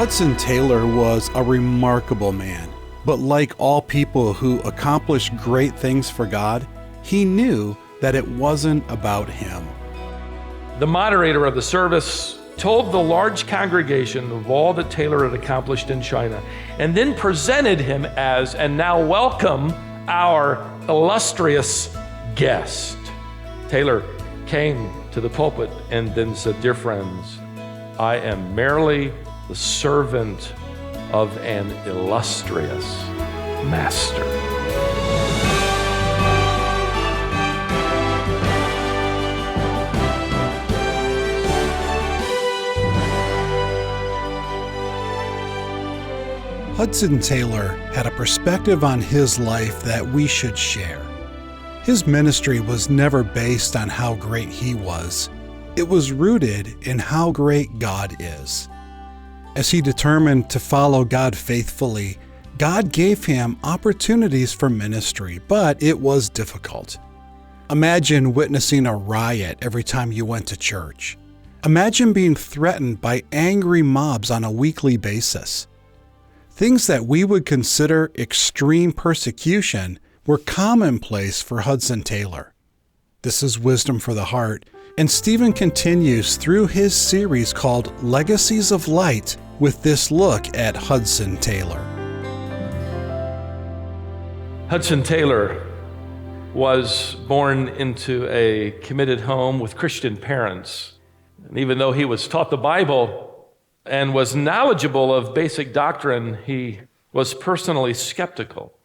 Hudson Taylor was a remarkable man, but like all people who accomplish great things for God, he knew that it wasn't about him. The moderator of the service told the large congregation of all that Taylor had accomplished in China, and then presented him as, and now welcome, our illustrious guest. Taylor came to the pulpit and then said, "Dear friends, I am merely the servant of an illustrious master." Hudson Taylor had a perspective on his life that we should share. His ministry was never based on how great he was. It was rooted in how great God is. As he determined to follow God faithfully, God gave him opportunities for ministry, but it was difficult. Imagine witnessing a riot every time you went to church. Imagine being threatened by angry mobs on a weekly basis. Things that we would consider extreme persecution were commonplace for Hudson Taylor. This is Wisdom for the Heart, and Stephen continues through his series called Legacies of Light with this look at Hudson Taylor. Hudson Taylor was born into a committed home with Christian parents. And even though he was taught the Bible and was knowledgeable of basic doctrine, he was personally skeptical.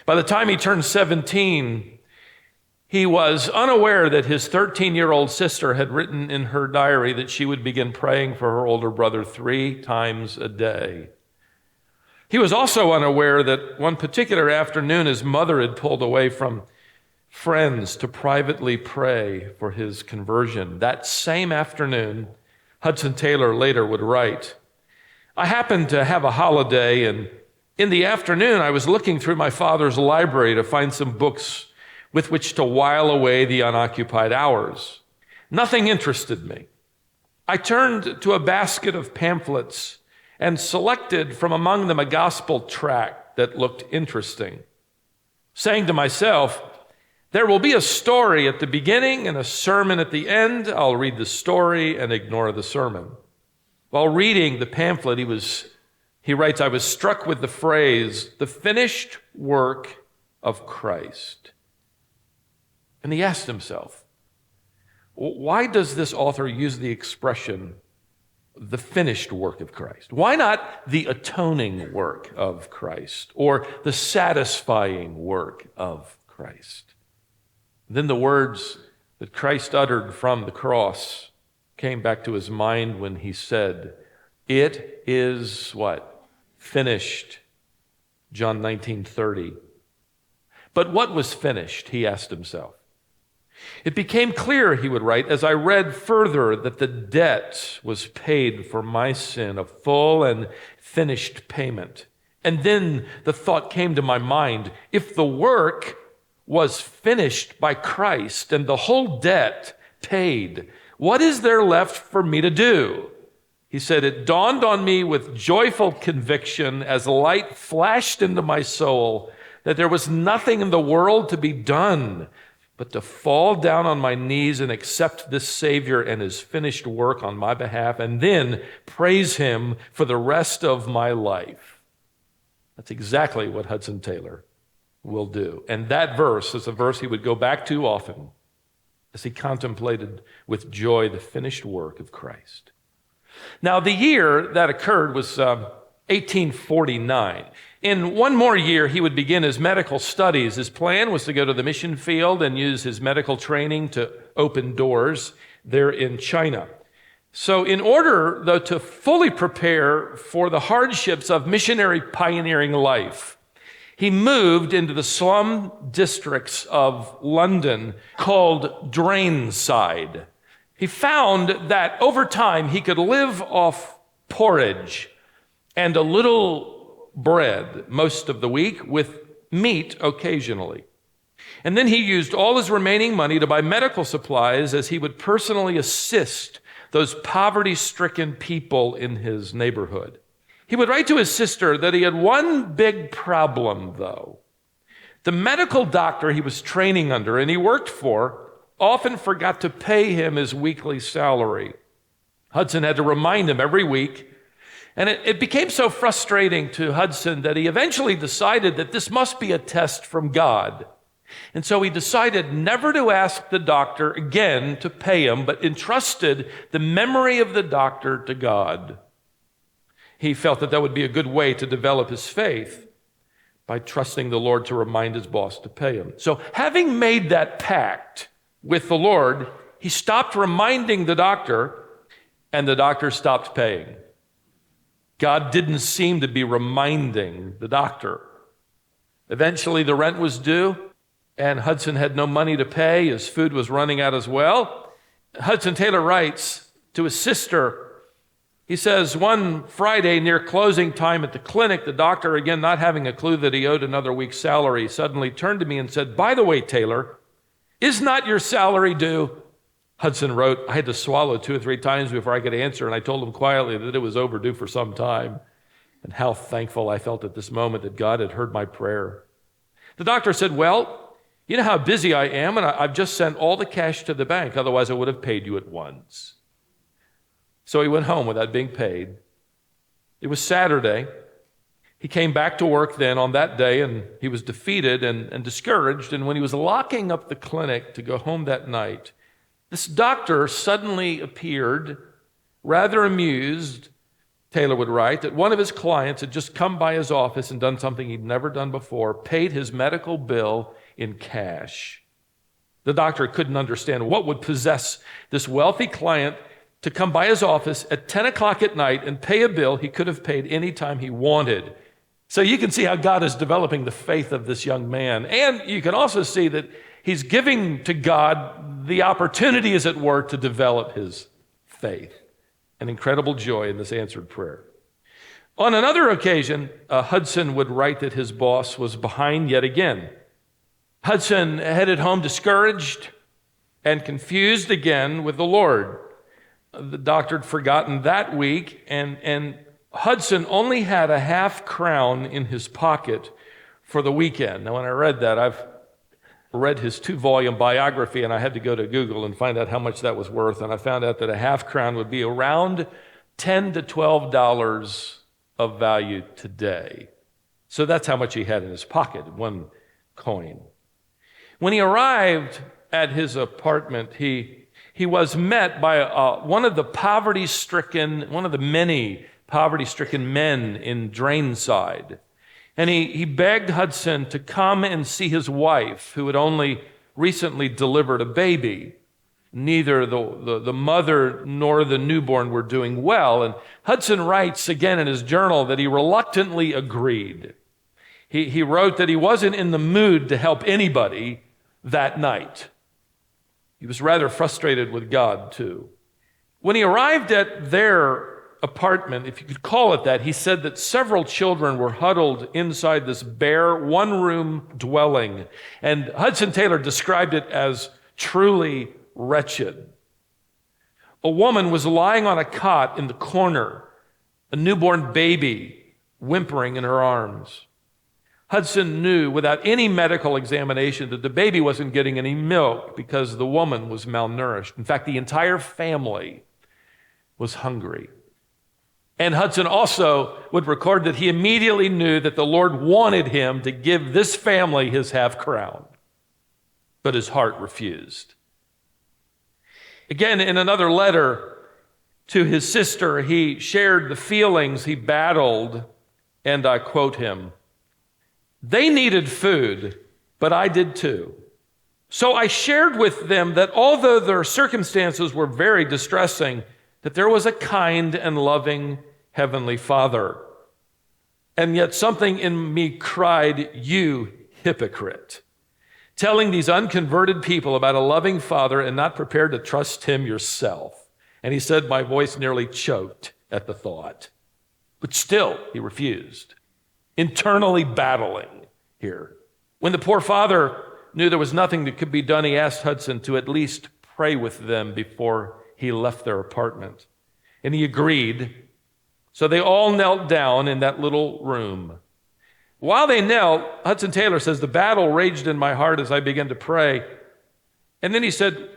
By the time he turned 17, he was unaware that his 13-year-old sister had written in her diary that she would begin praying for her older brother 3 times a day. He was also unaware that one particular afternoon his mother had pulled away from friends to privately pray for his conversion. That same afternoon, Hudson Taylor later would write, "I happened to have a holiday, and in the afternoon I was looking through my father's library to find some books with which to while away the unoccupied hours. Nothing interested me. I turned to a basket of pamphlets and selected from among them a gospel tract that looked interesting. Saying to myself, there will be a story at the beginning and a sermon at the end. I'll read the story and ignore the sermon." While reading the pamphlet, he writes, "I was struck with the phrase, 'the finished work of Christ.'" And he asked himself, why does this author use the expression, the finished work of Christ? Why not the atoning work of Christ or the satisfying work of Christ? Then the words that Christ uttered from the cross came back to his mind when he said, "It is" what? "Finished." John 19:30. But what was finished, he asked himself. "It became clear," he would write, "as I read further that the debt was paid for my sin, a full and finished payment. And then the thought came to my mind, if the work was finished by Christ and the whole debt paid, what is there left for me to do?" He said, "It dawned on me with joyful conviction as light flashed into my soul that there was nothing in the world to be done but to fall down on my knees and accept this Savior and his finished work on my behalf, and then praise him for the rest of my life." That's exactly what Hudson Taylor will do. And that verse is a verse he would go back to often as he contemplated with joy the finished work of Christ. Now, the year that occurred was 1849. In one more year, he would begin his medical studies. His plan was to go to the mission field and use his medical training to open doors there in China. So in order, though, to fully prepare for the hardships of missionary pioneering life, he moved into the slum districts of London called Drainside. He found that over time he could live off porridge and a little bread most of the week with meat occasionally. And then he used all his remaining money to buy medical supplies as he would personally assist those poverty-stricken people in his neighborhood. He would write to his sister that he had one big problem, though. The medical doctor he was training under and he worked for often forgot to pay him his weekly salary. Hudson had to remind him every week, and it became so frustrating to Hudson that he eventually decided that this must be a test from God. And so he decided never to ask the doctor again to pay him, but entrusted the memory of the doctor to God. He felt that that would be a good way to develop his faith by trusting the Lord to remind his boss to pay him. So having made that pact with the Lord, he stopped reminding the doctor, and the doctor stopped paying. God didn't seem to be reminding the doctor. Eventually, the rent was due, and Hudson had no money to pay. His food was running out as well. Hudson Taylor writes to his sister, he says, one Friday near closing time at the clinic, the doctor, again not having a clue that he owed another week's salary, suddenly turned to me and said, "By the way, Taylor, is not your salary due?" Hudson wrote, "I had to swallow 2 or 3 times before I could answer, and I told him quietly that it was overdue for some time, and how thankful I felt at this moment that God had heard my prayer." The doctor said, "Well, you know how busy I am, and I've just sent all the cash to the bank. Otherwise, I would have paid you at once." So he went home without being paid. It was Saturday. He came back to work then on that day, and he was defeated and discouraged. And when he was locking up the clinic to go home that night, this doctor suddenly appeared, rather amused, Taylor would write, that one of his clients had just come by his office and done something he'd never done before, paid his medical bill in cash. The doctor couldn't understand what would possess this wealthy client to come by his office at 10 o'clock at night and pay a bill he could have paid any time he wanted. So you can see how God is developing the faith of this young man. And you can also see that he's giving to God the opportunity, as it were, to develop his faith. An incredible joy in this answered prayer. On another occasion, Hudson would write that his boss was behind yet again. Hudson headed home discouraged and confused again with the Lord. The doctor had forgotten that week, and Hudson only had a half-crown in his pocket for the weekend. Now, when I read that, I've read his 2-volume biography, and I had to go to Google and find out how much that was worth, and I found out that a half-crown would be around $10 to $12 of value today. So that's how much he had in his pocket, one coin. When he arrived at his apartment, he was met by one of the many poverty-stricken men in Drainside. And he begged Hudson to come and see his wife, who had only recently delivered a baby. Neither the mother nor the newborn were doing well. And Hudson writes again in his journal that he reluctantly agreed. He wrote that he wasn't in the mood to help anybody that night. He was rather frustrated with God, too. When he arrived at their apartment, if you could call it that, he said that several children were huddled inside this bare one-room dwelling. And Hudson Taylor described it as truly wretched. A woman was lying on a cot in the corner, a newborn baby whimpering in her arms. Hudson knew without any medical examination that the baby wasn't getting any milk because the woman was malnourished. In fact, the entire family was hungry. And Hudson also would record that he immediately knew that the Lord wanted him to give this family his half-crown, but his heart refused. Again, in another letter to his sister, he shared the feelings he battled, and I quote him, "They needed food, but I did too. So I shared with them that although their circumstances were very distressing, that there was a kind and loving Heavenly Father. And yet something in me cried, 'You hypocrite,' telling these unconverted people about a loving Father and not prepared to trust Him yourself." And he said, "My voice nearly choked at the thought." But still, he refused, internally battling here. When the poor father knew there was nothing that could be done, he asked Hudson to at least pray with them before he left their apartment. And he agreed. So they all knelt down in that little room. While they knelt, Hudson Taylor says, the battle raged in my heart as I began to pray. And then he said,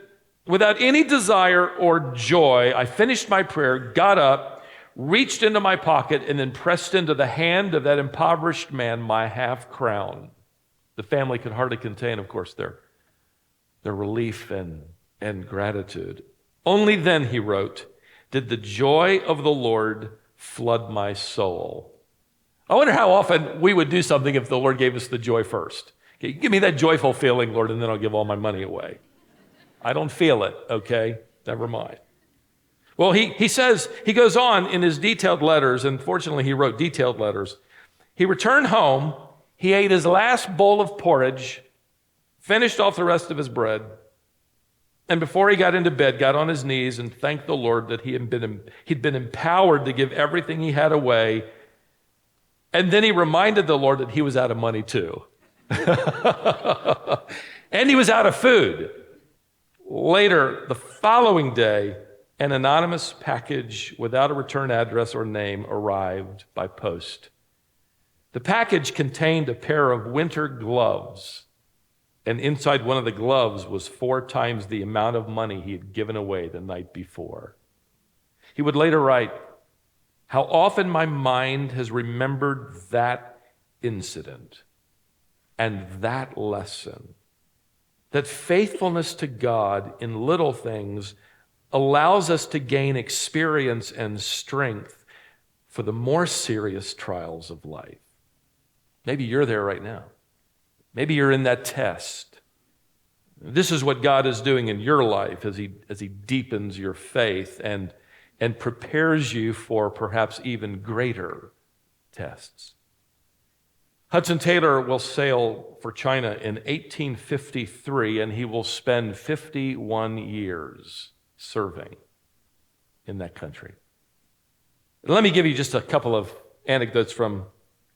without any desire or joy, I finished my prayer, got up, reached into my pocket, and then pressed into the hand of that impoverished man my half crown. The family could hardly contain, of course, their relief and gratitude. Only then, he wrote, did the joy of the Lord flood my soul. I wonder how often we would do something if the Lord gave us the joy first. Okay, give me that joyful feeling, Lord, and then I'll give all my money away. I don't feel it, okay? Never mind. Well, he says, he goes on in his detailed letters, and fortunately he wrote detailed letters. He returned home, he ate his last bowl of porridge, finished off the rest of his bread, and before he got into bed, got on his knees and thanked the Lord that he'd been empowered to give everything he had away. And then he reminded the Lord that he was out of money too. And he was out of food. Later, the following day, an anonymous package without a return address or name arrived by post. The package contained a pair of winter gloves, and inside one of the gloves was 4 times the amount of money he had given away the night before. He would later write, how often my mind has remembered that incident and that lesson, that faithfulness to God in little things allows us to gain experience and strength for the more serious trials of life. Maybe you're there right now. Maybe you're in that test. This is what God is doing in your life as he deepens your faith and prepares you for perhaps even greater tests. Hudson Taylor will sail for China in 1853, and he will spend 51 years serving in that country. Let me give you just a couple of anecdotes from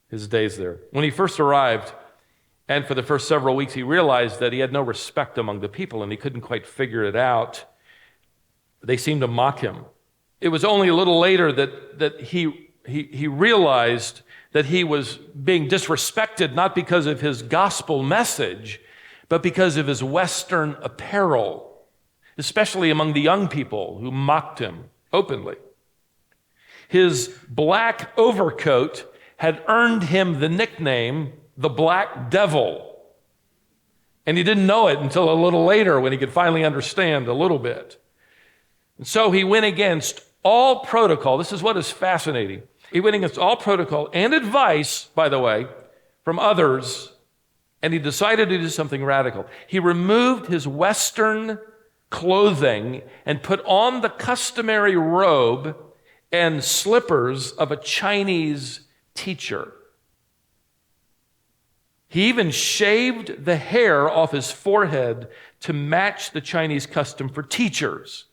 his days there. When he first arrived, and for the first several weeks, he realized that he had no respect among the people, and he couldn't quite figure it out. They seemed to mock him. It was only a little later that he realized that he was being disrespected, not because of his gospel message, but because of his Western apparel, especially among the young people who mocked him openly. His black overcoat had earned him the nickname, the Black Devil. And he didn't know it until a little later when he could finally understand a little bit. And so he went against all protocol. This is what is fascinating. He went against all protocol and advice, by the way, from others, and he decided to do something radical. He removed his Western clothing and put on the customary robe and slippers of a Chinese teacher. He even shaved the hair off his forehead to match the Chinese custom for teachers.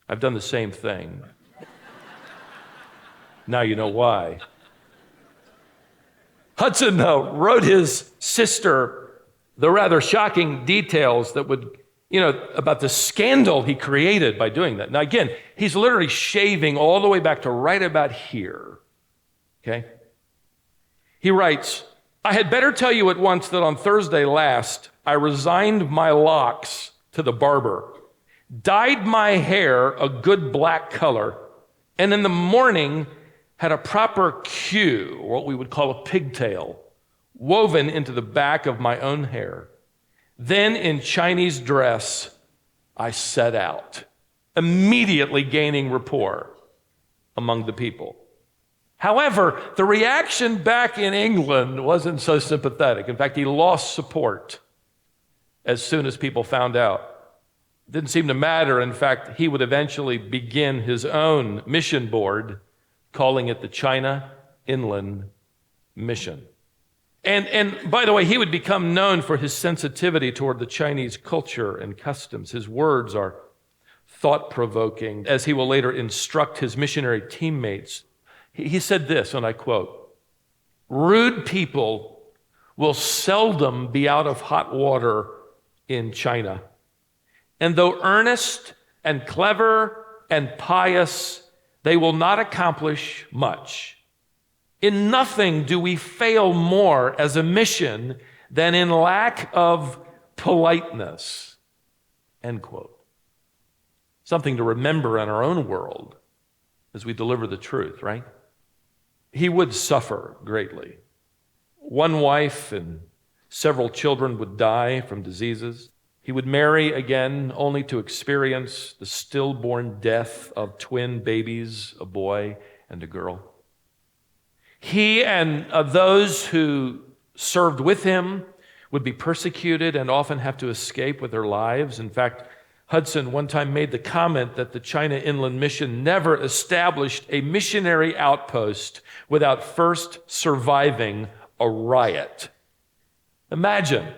I've done the same thing. Now you know why. Hudson wrote his sister the rather shocking details that would, about the scandal he created by doing that. Now again, he's literally shaving all the way back to right about here. Okay? He writes, I had better tell you at once that on Thursday last, I resigned my locks to the barber, dyed my hair a good black color, and in the morning had a proper queue, what we would call a pigtail, woven into the back of my own hair. Then in Chinese dress, I set out, immediately gaining rapport among the people. However, the reaction back in England wasn't so sympathetic. In fact, he lost support as soon as people found out. It didn't seem to matter. In fact, he would eventually begin his own mission board, calling it the China Inland Mission. And by the way, he would become known for his sensitivity toward the Chinese culture and customs. His words are thought-provoking, as he will later instruct his missionary teammates. He said this, and I quote, rude people will seldom be out of hot water in China. And though earnest and clever and pious, they will not accomplish much. In nothing do we fail more as a mission than in lack of politeness. End quote. Something to remember in our own world as we deliver the truth, right? He would suffer greatly. One wife and several children would die from diseases. He would marry again only to experience the stillborn death of twin babies, a boy and a girl. He and those who served with him would be persecuted and often have to escape with their lives. In fact, Hudson one time made the comment that the China Inland Mission never established a missionary outpost without first surviving a riot. Imagine.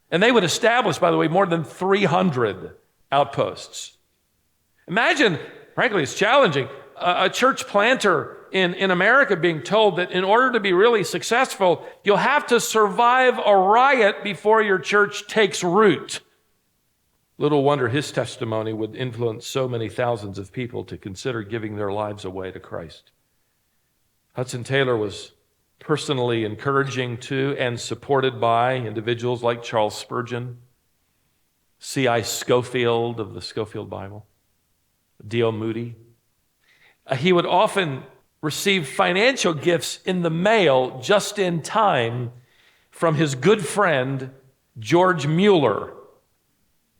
And they would establish, by the way, more than 300 outposts. Imagine, frankly, it's challenging, a church planter in America being told that in order to be really successful, you'll have to survive a riot before your church takes root. Little wonder his testimony would influence so many thousands of people to consider giving their lives away to Christ. Hudson Taylor was personally encouraging to and supported by individuals like Charles Spurgeon, C.I. Scofield of the Scofield Bible, D.L. Moody. He would often receive financial gifts in the mail just in time from his good friend, George Mueller.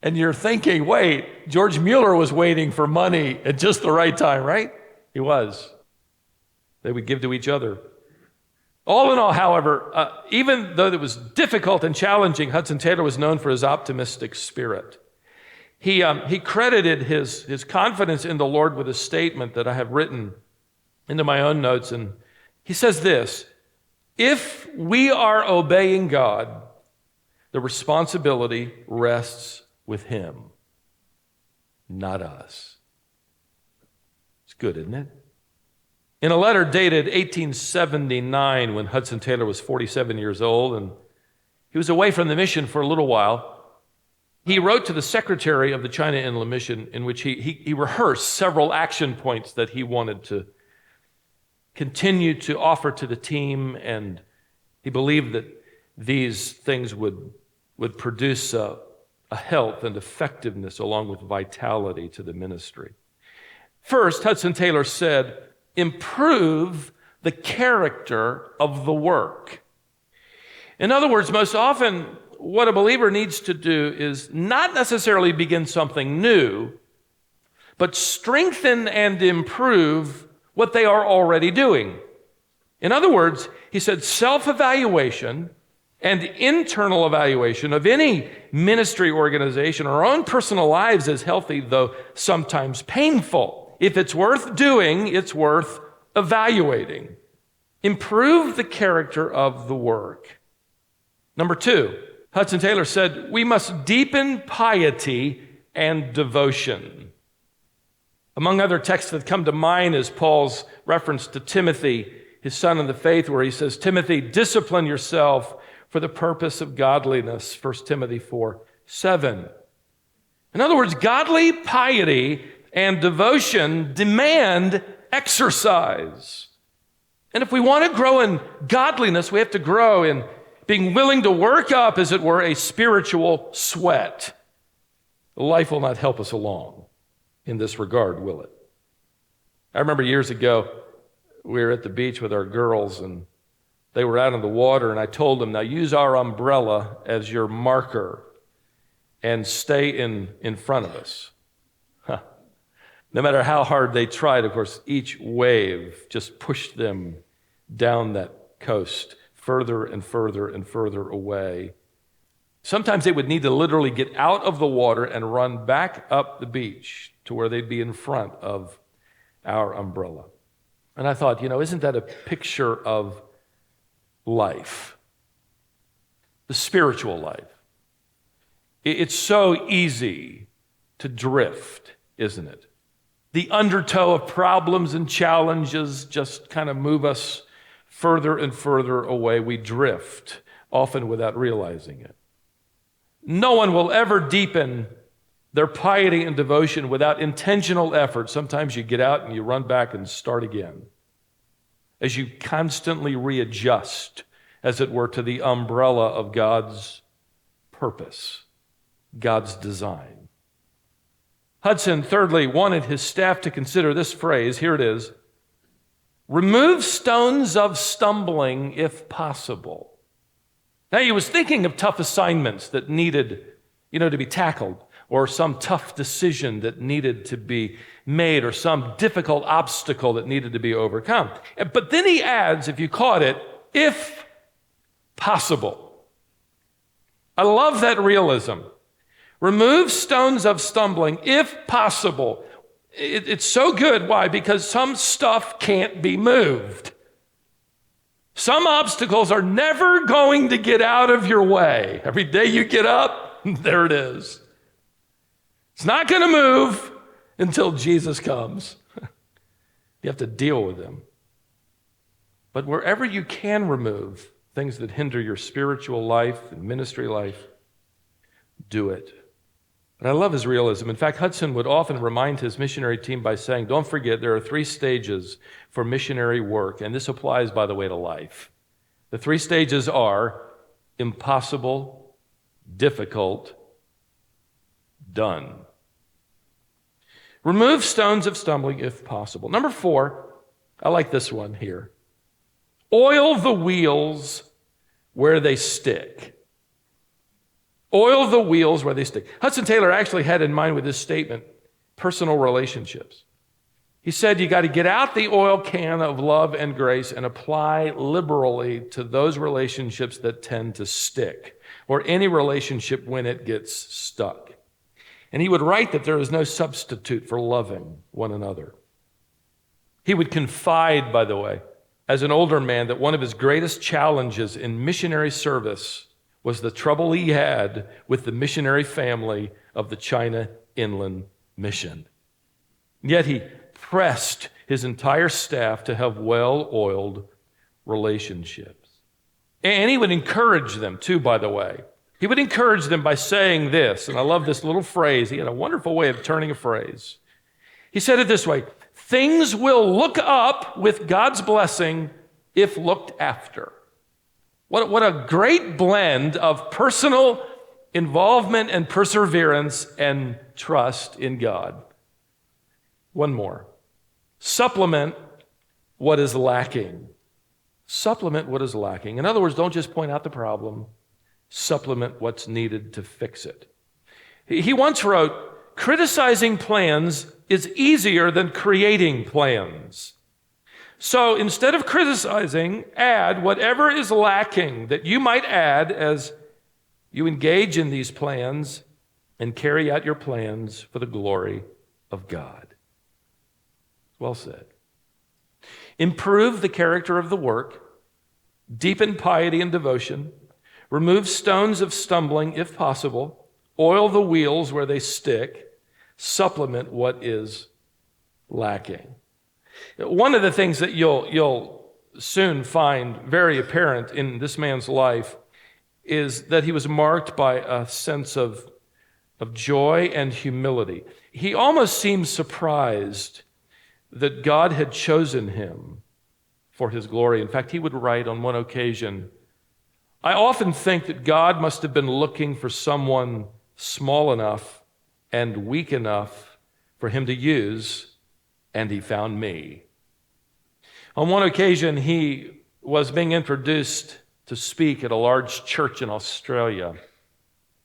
And you're thinking, wait, George Mueller was waiting for money at just the right time, right? He was. They would give to each other. All in all, however, even though it was difficult and challenging, Hudson Taylor was known for his optimistic spirit. He credited his confidence in the Lord with a statement that I have written into my own notes. And he says this: if we are obeying God, the responsibility rests with Him, not us. It's good, isn't it? In a letter dated 1879, when Hudson Taylor was 47 years old and he was away from the mission for a little while, he wrote to the secretary of the China Inland Mission in which he rehearsed several action points that he wanted to continue to offer to the team, and he believed that these things would produce a health and effectiveness along with vitality to the ministry. First, Hudson Taylor said, improve the character of the work. In other words, most often what a believer needs to do is not necessarily begin something new, but strengthen and improve what they are already doing. In other words, he said self-evaluation and internal evaluation of any ministry organization, our own personal lives is healthy, though sometimes painful. If it's worth doing, it's worth evaluating. Improve the character of the work. Number two, Hudson Taylor said, we must deepen piety and devotion. Among other texts that come to mind is Paul's reference to Timothy, his son in the faith, where he says, Timothy, discipline yourself for the purpose of godliness, 1 Timothy 4:7. In other words, godly piety and devotion demand exercise. And if we want to grow in godliness, we have to grow in being willing to work up, as it were, a spiritual sweat. Life will not help us along in this regard, will it? I remember years ago, we were at the beach with our girls, and they were out in the water, and I told them, now use our umbrella as your marker and stay in front of us. No matter how hard they tried, of course, each wave just pushed them down that coast further and further and further away. Sometimes they would need to literally get out of the water and run back up the beach to where they'd be in front of our umbrella. And I thought, isn't that a picture of life? The spiritual life. It's so easy to drift, isn't it? The undertow of problems and challenges just kind of move us further and further away. We drift, often without realizing it. No one will ever deepen their piety and devotion without intentional effort. Sometimes you get out and you run back and start again as you constantly readjust, as it were, to the umbrella of God's purpose, God's design. Hudson, thirdly, wanted his staff to consider this phrase. Here it is: remove stones of stumbling if possible. Now, he was thinking of tough assignments that needed, to be tackled, or some tough decision that needed to be made, or some difficult obstacle that needed to be overcome. But then he adds, if you caught it, if possible. I love that realism. Remove stones of stumbling if possible. It's so good. Why? Because some stuff can't be moved. Some obstacles are never going to get out of your way. Every day you get up, there it is. It's not going to move until Jesus comes. You have to deal with them. But wherever you can remove things that hinder your spiritual life and ministry life, do it. But I love his realism. In fact, Hudson would often remind his missionary team by saying, don't forget, there are 3 stages for missionary work, and this applies, by the way, to life. The 3 stages are impossible, difficult, done. Remove stones of stumbling if possible. Number 4, I like this one here. Oil the wheels where they stick. Oil the wheels where they stick. Hudson Taylor actually had in mind with this statement personal relationships. He said you got to get out the oil can of love and grace and apply liberally to those relationships that tend to stick, or any relationship when it gets stuck. And he would write that there is no substitute for loving one another. He would confide, by the way, as an older man, that one of his greatest challenges in missionary service was the trouble he had with the missionary family of the China Inland Mission. Yet he pressed his entire staff to have well-oiled relationships. And he would encourage them too, by the way. He would encourage them by saying this, and I love this little phrase. He had a wonderful way of turning a phrase. He said it this way: things will look up with God's blessing if looked after. What a great blend of personal involvement and perseverance and trust in God. One more. Supplement what is lacking. Supplement what is lacking. In other words, don't just point out the problem. Supplement what's needed to fix it. He once wrote, criticizing plans is easier than creating plans. So instead of criticizing, add whatever is lacking that you might add as you engage in these plans and carry out your plans for the glory of God. Well said. Improve the character of the work, deepen piety and devotion, remove stones of stumbling if possible, oil the wheels where they stick, supplement what is lacking. One of the things that you'll soon find very apparent in this man's life is that he was marked by a sense of joy and humility. He almost seemed surprised that God had chosen him for his glory. In fact, he would write on one occasion, I often think that God must have been looking for someone small enough and weak enough for him to use, and he found me. On one occasion, he was being introduced to speak at a large church in Australia.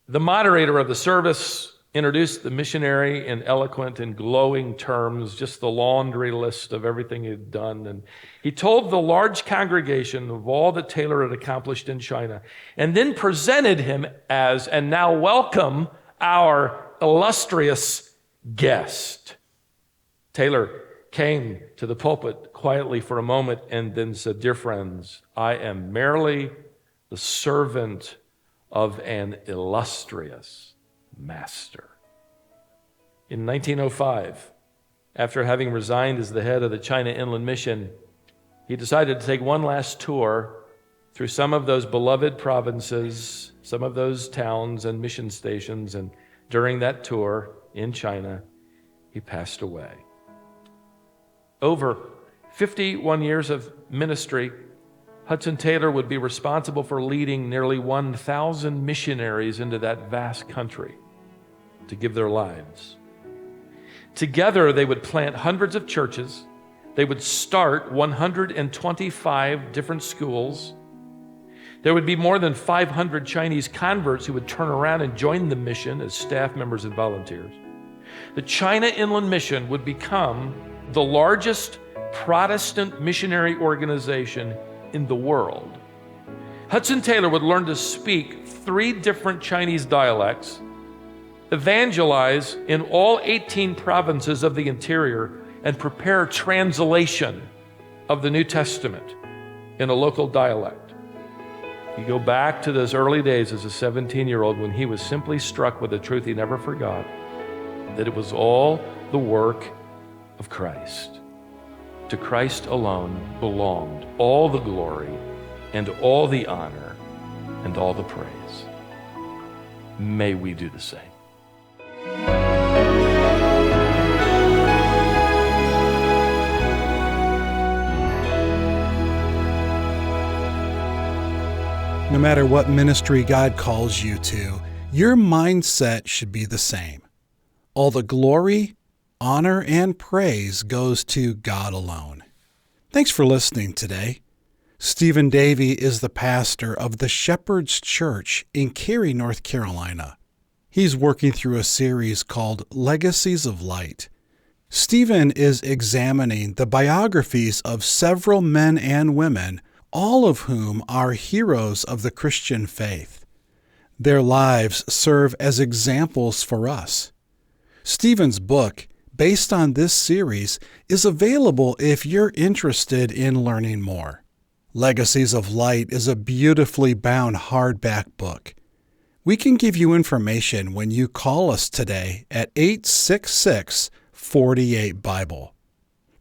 The moderator of the service introduced the missionary in eloquent and glowing terms, just the laundry list of everything he'd done. And he told the large congregation of all that Taylor had accomplished in China, and then presented him as, and now welcome our illustrious guest. Taylor came to the pulpit quietly for a moment and then said, dear friends, I am merely the servant of an illustrious master. In 1905, after having resigned as the head of the China Inland Mission, he decided to take one last tour through some of those beloved provinces, some of those towns and mission stations, and during that tour, in China, he passed away. Over 51 years of ministry, Hudson Taylor would be responsible for leading nearly 1,000 missionaries into that vast country to give their lives. Together, they would plant hundreds of churches. They would start 125 different schools. There would be more than 500 Chinese converts who would turn around and join the mission as staff members and volunteers. The China Inland Mission would become the largest Protestant missionary organization in the world. Hudson Taylor would learn to speak 3 different Chinese dialects, evangelize in all 18 provinces of the interior, and prepare translation of the New Testament in a local dialect. You go back to those early days as a 17-year-old when he was simply struck with a truth he never forgot, that it was all the work of Christ. To Christ alone belonged all the glory and all the honor and all the praise. May we do the same. No matter what ministry God calls you to, your mindset should be the same. All the glory, honor, and praise goes to God alone. Thanks for listening today. Stephen Davey is the pastor of the Shepherd's Church in Cary, North Carolina. He's working through a series called Legacies of Light. Stephen is examining the biographies of several men and women, all of whom are heroes of the Christian faith. Their lives serve as examples for us. Stephen's book, based on this series, is available if you're interested in learning more. Legacies of Light is a beautifully bound hardback book. We can give you information when you call us today at 866-48-BIBLE.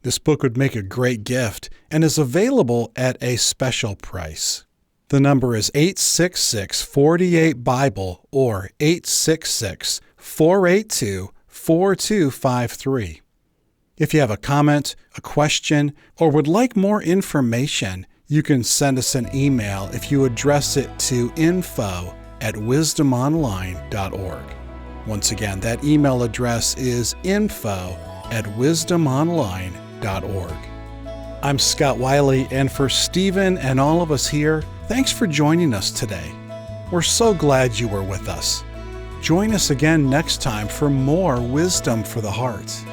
This book would make a great gift and is available at a special price. The number is 866-48-BIBLE or 866-482-4253. If you have a comment, a question, or would like more information, you can send us an email if you address it to info@wisdomonline.org. Once again, that email address is info@wisdomonline.org. I'm Scott Wiley, and for Stephen and all of us here, thanks for joining us today. We're so glad you were with us. Join us again next time for more Wisdom for the Heart.